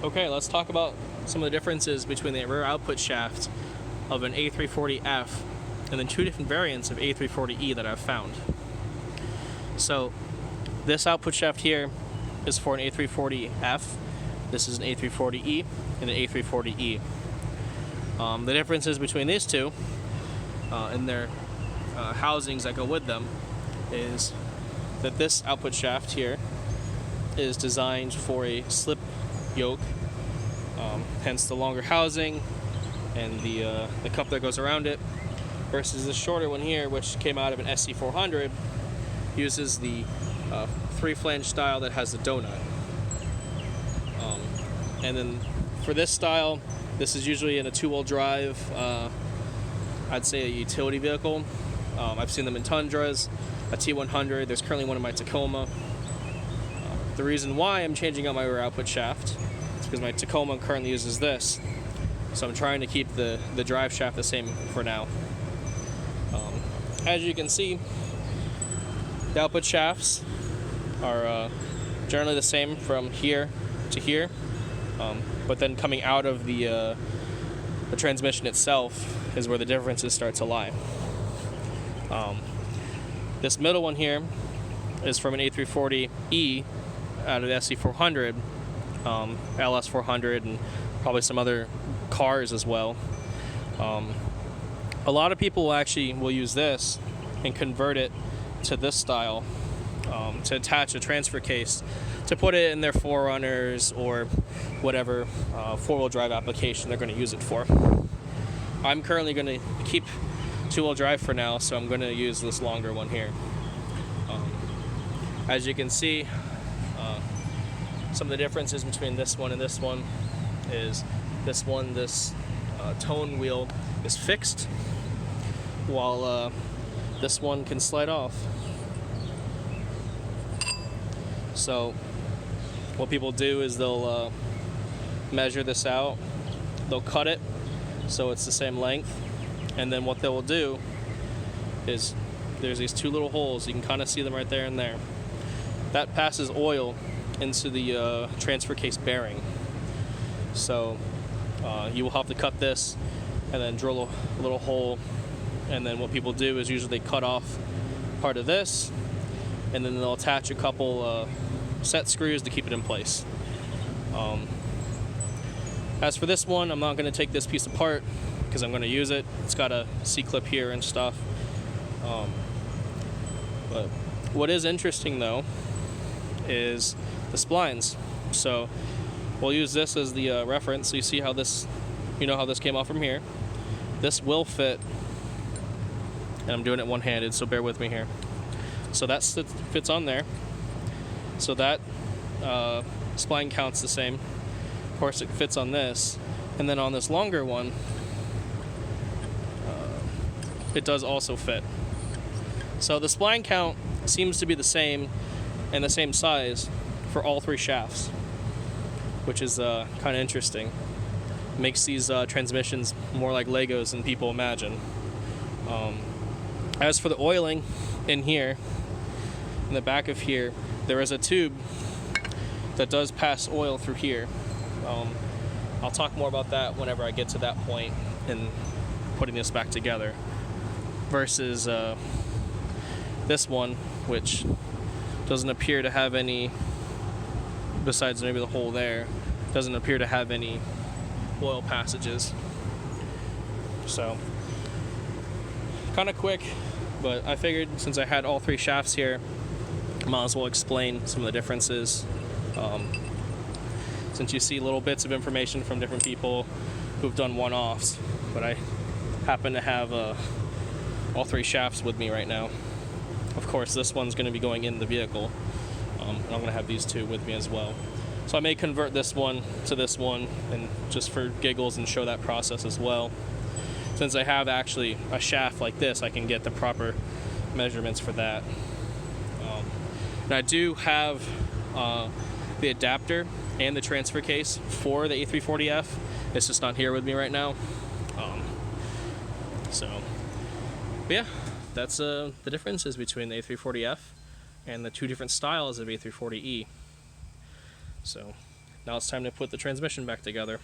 Okay, let's talk about some of the differences between the rear output shaft of an a340f and then two different variants of a340e that I've found. So this output shaft here is for an a340f, this is an a340e, and an a340e. The differences between these two and their housings that go with them is that this output shaft here is designed for a slip yoke, hence the longer housing and the cup that goes around it, versus this shorter one here, which came out of an SC400, uses the three-flange style that has the donut. And then for this style, this is usually in a two-wheel drive, I'd say a utility vehicle. I've seen them in Tundras, a T100, there's currently one in my Tacoma. The reason why I'm changing out my rear output shaft is because my Tacoma currently uses this. So I'm trying to keep the drive shaft the same for now. As you can see, the output shafts are generally the same from here to here, but then coming out of the transmission itself is where the differences start to lie. This middle one here is from an a340e out of the SC400, LS400, and probably some other cars as well. A lot of people will use this and convert it to this style, to attach a transfer case to put it in their 4Runners or whatever four-wheel drive application they're going to use it for. I'm currently going to keep two-wheel drive for now, so I'm going to use this longer one here. As you can see, some of the differences between this one and this one is this tone wheel is fixed, while this one can slide off. So what people do is they'll measure this out, they'll cut it so it's the same length, and then what they will do is there's these two little holes, you can kind of see them right there and there. That passes oil into the transfer case bearing. So you will have to cut this and then drill a little hole, and then what people do is usually they cut off part of this and then they'll attach a couple set screws to keep it in place. As for this one, I'm not going to take this piece apart because I'm going to use it. It's got a C-clip here and stuff. But what is interesting though is the splines. So we'll use this as the reference. So you see how this, how this came off from here. This will fit, and I'm doing it one-handed, so bear with me here. So that fits on there. So that spline count's the same. Of course, it fits on this, and then on this longer one, it does also fit. So the spline count seems to be the same and the same size for all three shafts, which is kind of interesting. Makes these transmissions more like Legos than people imagine. As for the oiling in here, in the back of here, there is a tube that does pass oil through here. I'll talk more about that whenever I get to that point in putting this back together, versus this one, which doesn't appear to have any, besides maybe the hole there, doesn't appear to have any oil passages. So kind of quick, but I figured since I had all three shafts here, I might as well explain some of the differences. Since you see little bits of information from different people who've done one-offs, but I happen to have all three shafts with me right now. Of course, this one's going to be going in the vehicle, and I'm going to have these two with me as well. So I may convert this one to this one, and just for giggles and show that process as well. Since I have actually a shaft like this, I can get the proper measurements for that. And I do have the adapter and the transfer case for the a340f. It's just not here with me right now. But yeah, that's the differences between the a340f and the two different styles of a340e. So Now it's time to put the transmission back together.